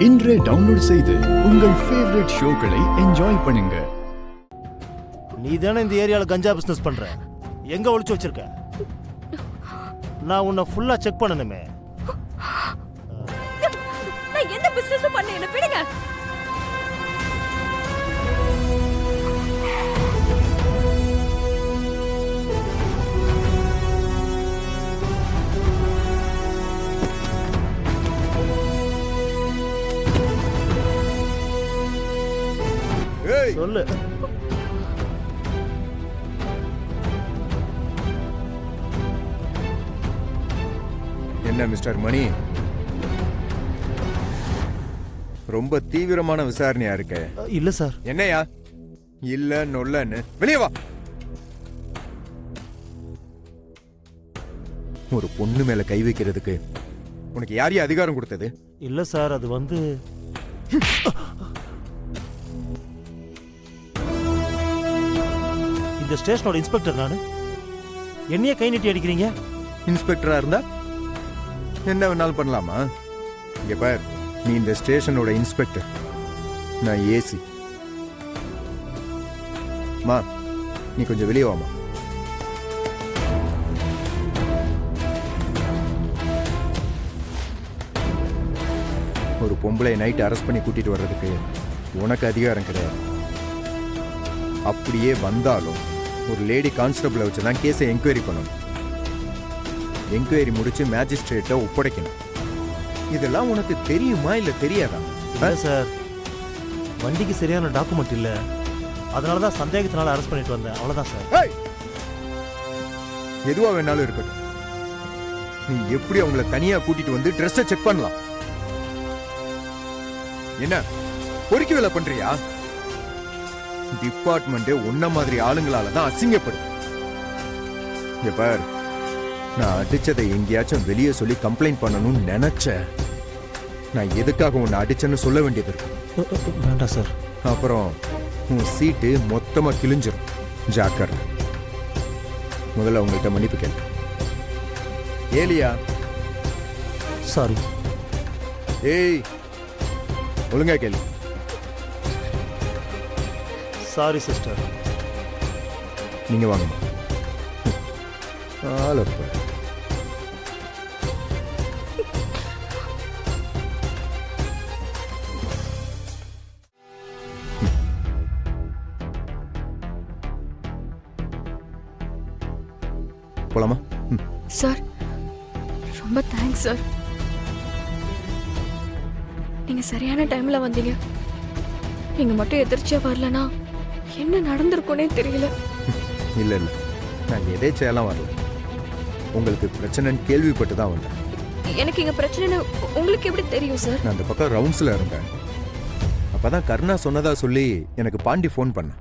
இன்றே டவுன்லோட் செய்து உங்கள் ஃபேவரட் ஷோக்களை என்ஜாய் பண்ணுங்க. நீ தானே இந்த ஏரியால கஞ்சா பிசினஸ் பண்ற? எங்க ஒளிச்சு வச்சிருக்க? நான் உன்னை ஃபுல்லா செக் பண்ணணுமே. நான் எந்த பிசினஸும் பண்ணல, என்ன விடுங்க. சொல்லு. என்ன மிஸ்டர் மணி, ரொம்ப தீவிரமான விசாரணையா இருக்க? இல்ல சார். என்னையா இல்ல நொல்லன்னு வெளியே வா. ஒரு பொண்ணு மேல கை வைக்கிறதுக்கு உனக்கு யாரையும் அதிகாரம் கொடுத்தது? இல்ல சார், அது வந்து இந்த ஸ்டேஷனோட இன்ஸ்பெக்டர் நானு. என்னைய கை நீட்டி அடிக்கிறீங்க? இன்ஸ்பெக்டரா இருந்தா என்ன வேணாலும் பண்ணலாமா? இங்க பார், நீ இந்த ஸ்டேஷனோட இன்ஸ்பெக்டர், நான் ஏசி. மா, நீ கொஞ்சம் வெளியே வாமா. ஒரு பொம்பளை நைட் அரெஸ்ட் பண்ணி கூட்டிட்டு வர்றதுக்கு உனக்கு அதிகாரம் கிடையாது. அப்படியே வந்தாலும் ஒரு லேடி கான்ஸ்டபிளை வச்சுதான் கேஸை என்கொயரி பண்ணணும். என்கொயரி முடிச்சு மேஜிஸ்ட்ரேட்டை ஒப்படைக்கணும். இதெல்லாம் உனக்கு தெரியுமா இல்ல தெரியாதா? சார், வண்டிக்கு சரியான டாக்குமெண்ட் இல்ல, அதனாலதான் சந்தேகத்தினால அரெஸ்ட் பண்ணிட்டு வந்தேன், அவ்வளவுதான் சார். எதுவா வேணாலும் இருக்கட்டும், நீ எப்படி அவங்கள தனியா கூட்டிட்டு வந்து ட்ரெஸ்ஸை செக் பண்ணலாம்? என்ன பொறுக்கி வேலை பண்றியா? டிபார்ட்மெண்ட் உன்ன மாதிரி ஆளுங்களால தான் அசிங்கப்படுது. இங்க பார், நான் அடிச்சதை எங்கேயாச்சும் வெளியே சொல்லி கம்ப்ளைண்ட் பண்ணணும்னு நினைச்ச, நான் எதுக்காக உன்னை அடிச்சேன்னு சொல்ல வேண்டியது இருக்கு. வேண்டாம் சார். அப்புறம் உன் சீட்டு மொத்தமா கிழிஞ்சிரும். ஜாக்கிரதை. முதல்ல உங்கள்கிட்ட மன்னிப்பு கேள்வி. ஏலியா, சாரி. ஏய், ஒழுங்கா கேள்வி. Sorry sister. நீங்க வாங்க. போலாமா? சார், ரொம்ப தேங்க்ஸ் சார். நீங்க சரியான டைம்ல வந்தீங்க. நீங்க மட்டும் எதிர்ச்சியா வரலனா என்ன நடந்திருக்கும்னே தெரியல. இல்ல இல்ல, நான் எதேச்சையெல்லாம் வரல. உங்களுக்கு பிரச்சனைன்னு கேள்விப்பட்டு தான் வந்தேன். எனக்கு இங்க பிரச்சனைன்னு உங்களுக்கு எப்படி தெரியும் சார்? நான் அந்த பக்கம் ரவுண்ட்ஸ்ல இருந்தேன். அப்பதான் கருணா சொன்னதா சொல்லி எனக்கு பாண்டி ஃபோன் பண்ணேன்.